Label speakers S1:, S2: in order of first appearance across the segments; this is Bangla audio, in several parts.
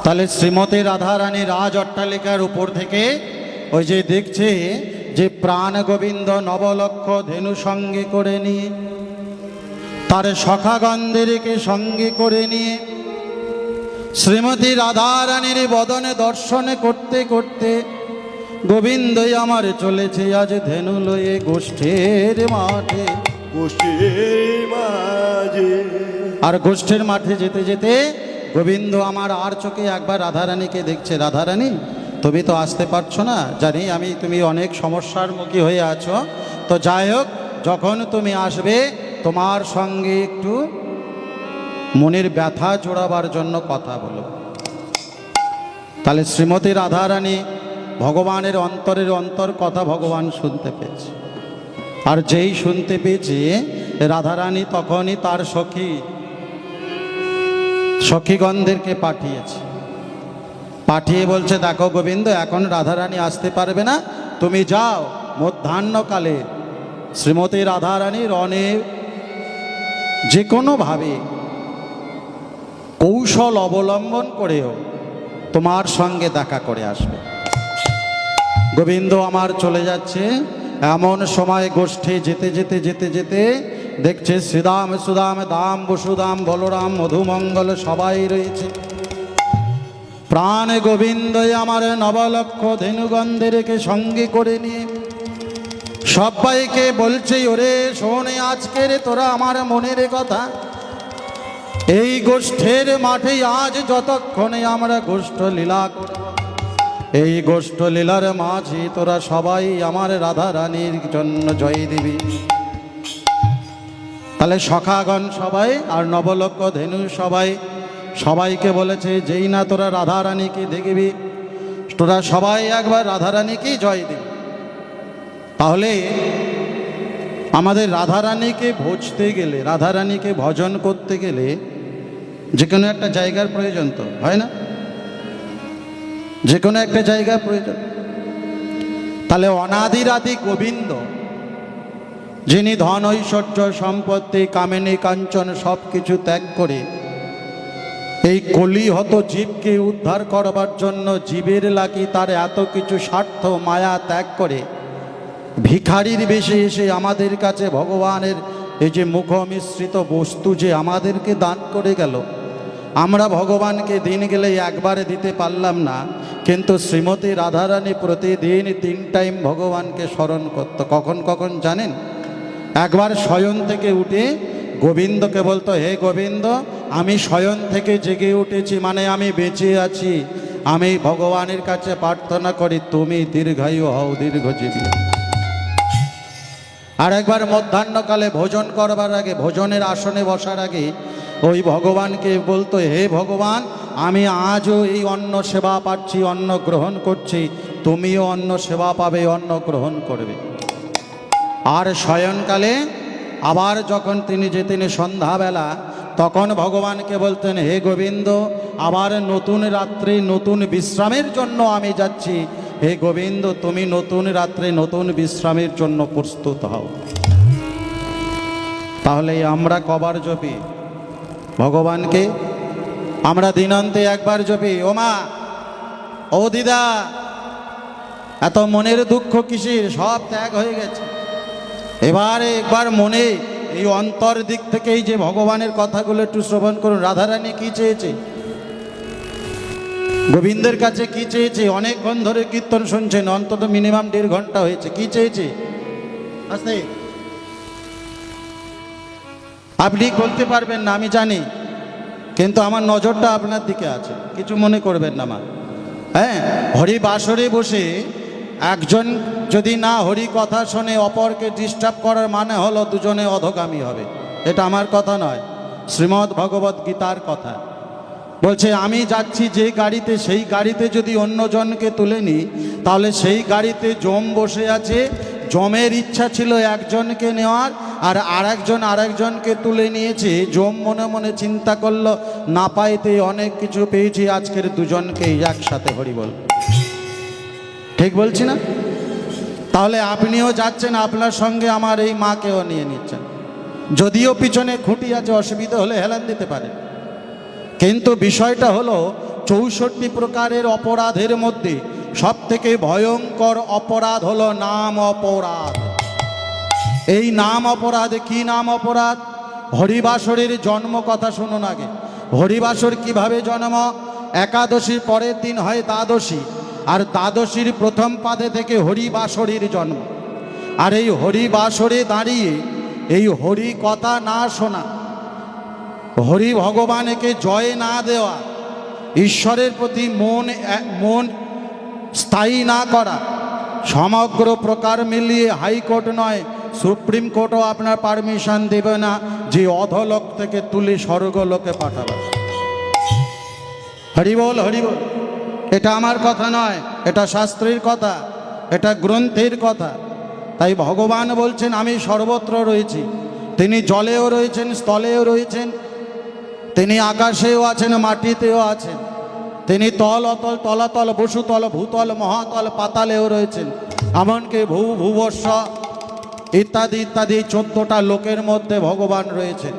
S1: তাহলে শ্রীমতী রাধারানী রাজ অট্টালিকার উপর থেকে ওই যে দেখছে যে প্রাণ গোবিন্দ নবলক্ষ ধেনু সঙ্গে করে নিয়ে, তার সখাগন্ধেরকে সঙ্গে করে নিয়ে শ্রীমতী রাধারানীর বদনে দর্শন করতে করতে গোবিন্দই আমার চলেছে আজ ধেনু লয়ে গোষ্ঠের মাঠে।
S2: গোষ্ঠীর মাঝে
S1: আর গোষ্ঠের মাঠে যেতে যেতে গোবিন্দ আমার আর চোখে একবার রাধারানীকে দেখছে। রাধারানী, তুমি তো আসতে পারছো না, জানি আমি, তুমি অনেক সমস্যার মুখী হয়ে আছো, তো যাই হোক, যখন তুমি আসবে তোমার সঙ্গে একটু মনের ব্যথা জোড়াবার জন্য কথা বলো। তাহলে শ্রীমতী রাধারানী ভগবানের অন্তরের অন্তর কথা ভগবান শুনতে পেয়েছে। আর যেই শুনতে পেয়েছে, রাধারানী তখনই তার সখীগণদেরকে পাঠিয়েছে। পাঠিয়ে বলছে, দেখো গোবিন্দ, এখন রাধারানী আসতে পারবে না, তুমি যাও, মধ্যাহ্নকালে শ্রীমতী রাধারানী রণে যে কোনোভাবে কৌশল অবলম্বন করেও তোমার সঙ্গে দেখা করে আসবে। গোবিন্দ আমার চলে যাচ্ছে। এমন সময় গোষ্ঠী যেতে যেতে যেতে যেতে দেখছে শ্রীদাম, সুদাম, দাম, বসুদাম, বলরাম, মধুমঙ্গল সবাই রয়েছে। প্রাণ গোবিন্দই আমার নবলক্ষ ধেনুগন্ধেরকে সঙ্গে করে নিয়ে সবাইকে বলছে, ওরে শোনে, আজকের তোরা আমার মনের কথা, এই গোষ্ঠের মাঠে আজ যতক্ষণে আমরা গোষ্ঠ লীলা করব, এই গোষ্ঠ লীলার মাঝে তোরা সবাই আমার রাধারানীর জন্য জয় দিবি। তাহলে সখাগণ সবাই আর নবলক্ষ ধেনু সবাইকে বলেছে, যেই না তোরা রাধারানীকে দেখবি, তোরা সবাই একবার রাধারানীকেই জয় দিবি। তাহলে আমাদের রাধারানীকে ভজতে গেলে, রাধারানীকে ভজন করতে গেলে যে কোনো একটা জায়গার প্রয়োজন তো হয় না, যে কোনো একটা জায়গার প্রয়োজন। তাহলে অনাদিরাদি গোবিন্দ, যিনি ধন ঐশ্বর্য সম্পত্তি কামিনী কাঞ্চন সব কিছু ত্যাগ করে এই কলিহত জীবকে উদ্ধার করবার জন্য, জীবের লাগি তার এত কিছু স্বার্থ মায়া ত্যাগ করে ভিখারির বেশে এসে আমাদের কাছে ভগবানের এই যে মুখ মিশ্রিত বস্তু যে আমাদেরকে দান করে গেল, আমরা ভগবানকে দিন গেলে একবারে দিতে পারলাম না, কিন্তু শ্রীমতী রাধারানী প্রতিদিন 3 টাইম ভগবানকে স্মরণ করত। কখন কখন জানেন? একবার শয়ন থেকে উঠে গোবিন্দকে বলতো, হে গোবিন্দ, আমি শয়ন থেকে জেগে উঠেছি, মানে আমি বেঁচে আছি, আমি ভগবানের কাছে প্রার্থনা করি তুমি দীর্ঘায়ু হও, দীর্ঘজীবী। আর একবার মধ্যাহ্নকালে ভোজন করবার আগে, ভোজনের আসনে বসার আগে ওই ভগবানকে বলতো, হে ভগবান, আমি আজও এই অন্ন সেবা পাচ্ছি, অন্ন গ্রহণ করছি, তুমিও অন্ন সেবা পাবে, অন্ন গ্রহণ করবে। আর শয়নকালে আবার যখন তিনি যেতেন সন্ধ্যাবেলা, তখন ভগবানকে বলতেন, হে গোবিন্দ, আবার নতুন রাত্রি নতুন বিশ্রামের জন্য আমি যাচ্ছি, হে গোবিন্দ, তুমি নতুন রাত্রে নতুন বিশ্রামের জন্য প্রস্তুত হও। তাহলে আমরা কবার জপি ভগবানকে? আমরা দিনান্তে একবার জপি, ও মা, ও দিদা, এত মনের দুঃখ কিসের? সব ত্যাগ হয়ে গেছে। এবারে একবার মনে এই অন্তর দিক থেকেই যে ভগবানের কথাগুলো একটু শ্রবণ করুন। রাধারানী কি চেয়েছে, গোবিন্দের কাছে কি চেয়েছে? অনেকক্ষণ ধরে কীর্তন শুনছেন, অন্তত মিনিমাম 1.5 ঘন্টা হয়েছে। কি চেয়েছে? আস্তে, আপনি বলতে পারবেন না আমি জানি, কিন্তু আমার নজরটা আপনার দিকে আছে, কিছু মনে করবেন না মা। হ্যাঁ, হরি বাসরে বসে একজন যদি না হরি কথা শোনে, অপরকে ডিস্টার্ব করার মানে হলো দুজনে অধগামী হবে। এটা আমার কথা নয়, শ্রীমদ্ ভগবত গীতার কথা বলছে। আমি যাচ্ছি যে গাড়িতে, সেই গাড়িতে যদি অন্যজনকে তুলে নিই, তাহলে সেই গাড়িতে যম বসে আছে, যমের ইচ্ছা ছিল একজনকে নেওয়ার, আর আরেকজনকে তুলে নিয়েছে। যম মনে মনে চিন্তা করলো, না পাইতে অনেক কিছু পেয়েছি, আজকের দুজনকেই একসাথে হরি বল। ঠিক বলছি না? তাহলে আপনিও যাচ্ছেন, আপনার সঙ্গে আমার এই মাকেও নিয়ে নিচ্ছেন, যদিও পিছনে খুঁটি আছে, অসুবিধা হলে হেলান দিতে পারে, কিন্তু বিষয়টা হলো 64 প্রকারের অপরাধের মধ্যে সব থেকে ভয়ঙ্কর অপরাধ হলো নাম অপরাধ। এই নাম অপরাধ কি নাম অপরাধ? হরিবাসরের জন্ম কথা শুনুন আগে। হরিবাসর কিভাবে জন্ম? একাদশীর পরের দিন হয় দ্বাদশী, আর দ্বাদশীর প্রথম পাদে থেকে হরিবাসরের জন্ম। আর এই হরিবাসরে দাঁড়িয়ে এই হরি কথা না শোনা, হরি ভগবানকে জয় না দেওয়া, ঈশ্বরের প্রতি মন স্থায়ী না করা, সমগ্র প্রকার মিলিয়ে হাইকোর্ট নয় সুপ্রিম কোর্টও আপনার পারমিশন দেবে না যে অধলোক থেকে তুলে স্বর্গলোকে পাঠাবে। হরিবল হরিবল। এটা আমার কথা নয়, এটা শাস্ত্রের কথা, এটা গ্রন্থের কথা। তাই ভগবান বলছেন আমি সর্বত্র রয়েছি। তিনি জলেও রয়েছেন, স্থলেও রয়েছেন, তিনি আকাশেও আছেন, মাটিতেও আছেন, তিনি তল অতল তলাতল বসুতল ভূতল মহাতল পাতালেও রয়েছেন, এমনকি ভূবর্ষ ইত্যাদি ইত্যাদি 14টা লোকের মধ্যে ভগবান রয়েছেন।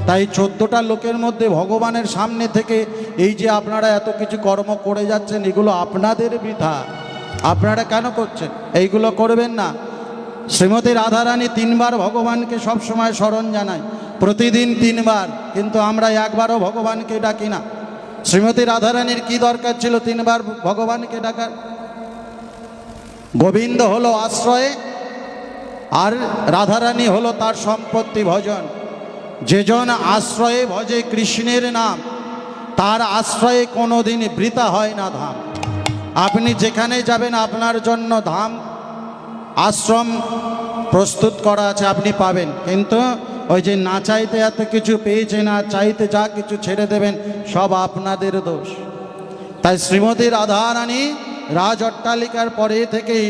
S1: তাই 14টা লোকের মধ্যে ভগবানের সামনে থেকে এই যে আপনারা এত কিছু কর্ম করে যাচ্ছেন, এগুলো আপনাদের বৃথা। আপনারা কেন করছেন? এইগুলো করবেন না। শ্রীমতী রাধারানী 3 বার ভগবানকে সবসময় স্মরণ জানায়, প্রতিদিন 3 বার, কিন্তু আমরা একবারও ভগবানকে ডাকি না। শ্রীমতী রাধারানীর কি দরকার ছিল 3 বার ভগবানকে ডাকার? গোবিন্দ হলো আশ্রয়ে, আর রাধারানী হলো তার সম্পত্তি ভজন। যেজন আশ্রয়ে ভজে কৃষ্ণের নাম, তার আশ্রয়ে কোনোদিন বৃথা হয় না ধাম। আপনি যেখানে যাবেন আপনার জন্য ধাম আশ্রম প্রস্তুত করা আছে, আপনি পাবেন। কিন্তু ওই যে না চাইতে এত কিছু পেয়েছেন, আর চাইতে যা কিছু ছেড়ে দেবেন, সব আপনাদের দোষ। তাই শ্রীমতী রাধারানী রাজ অট্টালিকার পরে থেকেই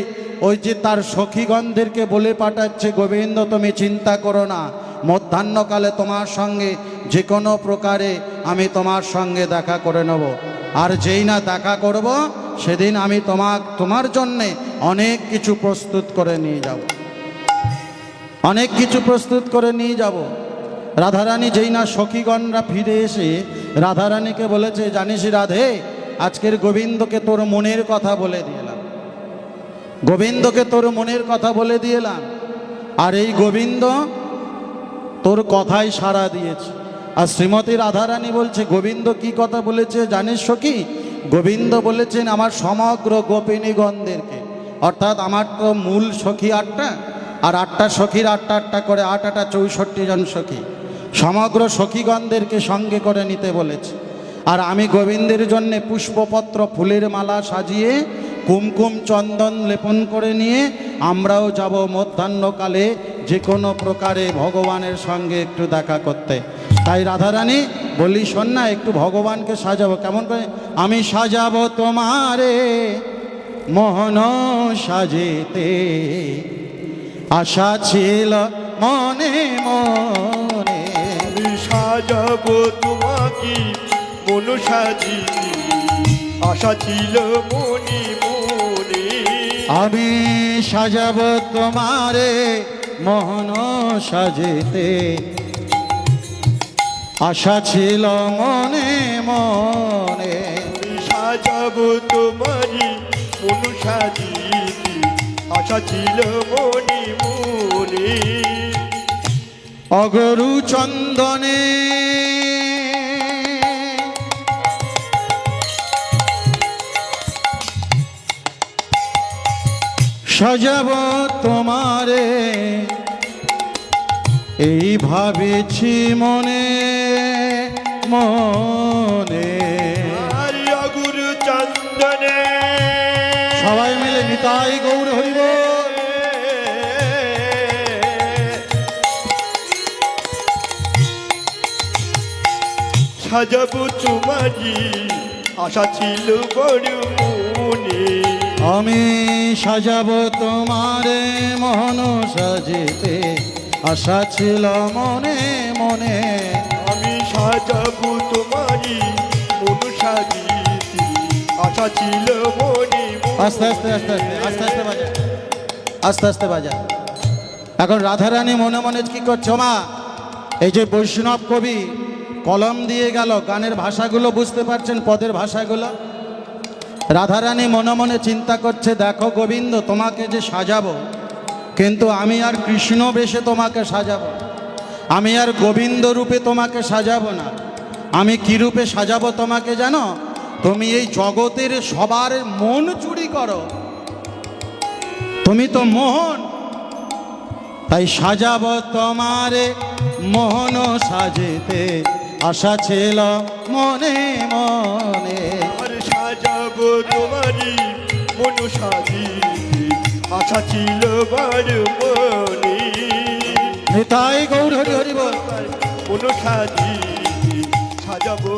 S1: ওই যে তার সখীগণদেরকে বলে পাঠাচ্ছে, গোবিন্দ তুমি চিন্তা করো না, মধ্যাহ্নকালে তোমার সঙ্গে যে কোনো প্রকারে আমি তোমার সঙ্গে দেখা করে নেব। আর যেই না দেখা করব, সেদিন আমি তোমার জন্যে অনেক কিছু প্রস্তুত করে নিয়ে যাব, অনেক কিছু প্রস্তুত করে নিয়ে যাব। রাধারানী যেই না সখীগণরা ফিরে এসে রাধারানীকে বলেছে, জানিস রাধে, আজকের গোবিন্দকে তোর মনের কথা বলে দিলাম, গোবিন্দকে তোর মনের কথা বলে দিলাম, আর এই গোবিন্দ তোর কথাই সাড়া দিয়েছে। আর শ্রীমতী রাধারানী বলছে, গোবিন্দ কি কথা বলেছে জানিস সখী? গোবিন্দ বলেছেন আমার সমগ্র গোপিনীগণদেরকে, অর্থাৎ আমার তো মূল সখী 8টা, আর 8টা সখীর 8টা করে 8 8 64 জন সখী, সমগ্র সখীগণদেরকে সঙ্গে করে নিতে বলেছে। আর আমি গোবিন্দের জন্যে পুষ্পপত্র ফুলের মালা সাজিয়ে কুমকুম চন্দন লেপন করে নিয়ে আমরাও যাব মধ্যাহ্নকালে যে কোনো প্রকারে ভগবানের সঙ্গে একটু দেখা করতে। তাই রাধারানী বলি, শোন না, একটু ভগবানকে সাজাবো। কেমন করে? আমি সাজাবো তোমারে মোহন সাজেতে, আশা ছিল মনে মনে।
S2: আমি সাজাবো তোমাকে মন সাজিতে, আশা ছিল মনে মনে।
S1: আমি সাজাবো তোমারে মোহন সাজেতে, আশা ছিল মনে মনে।
S2: আমি সাজাবো তোমারি মন সাজিতে, আশা ছিল মনে মনে।
S1: অগরু চন্দনে সাজাব তোমারে, এই ভাবেছি মনে মনে।
S2: আর অগুরু চন্দনে
S1: সবাই মিলে নিতাই গৌর হরিব।
S2: সাজাবো তোমারি, আশা ছিল বড় মনে।
S1: আমি সাজাবো তোমারে মোহন সাজেতে, আশা ছিল মনে মনে।
S2: আমি সাজাবো তোমারি মন সাজিতে, আশা ছিল মনে মনে।
S1: আস্তে আস্তে আস্তে আস্তে আস্তে আস্তে বাজা, আস্তে আস্তে বাজা। এখন রাধারানী মনে মনে কি করছো মা? এই যে বৈষ্ণব কবি কলম দিয়ে গেল, গানের ভাষাগুলো বুঝতে পারছেন, পদের ভাষাগুলো। রাধারানী মনে মনে চিন্তা করছে, দেখো গোবিন্দ, তোমাকে যে সাজাবো, কিন্তু আমি আর কৃষ্ণ বেশে তোমাকে সাজাবো, আমি আর গোবিন্দ রূপে তোমাকে সাজাবো না। আমি কি রূপে সাজাবো তোমাকে জানো? তুমি এই জগতের সবার মন চুরি করো, তুমি তো মোহন, তাই সাজাবো তোমারে মোহন সাজেতে, আশা ছিল মনে মনে।
S2: আর সাজাবো তোমারি মন সাজিতে, আশা ছিল বার মনে।
S1: নিতাই গৌর হরি হরি বল।
S2: মন সাজিতে সাজাবো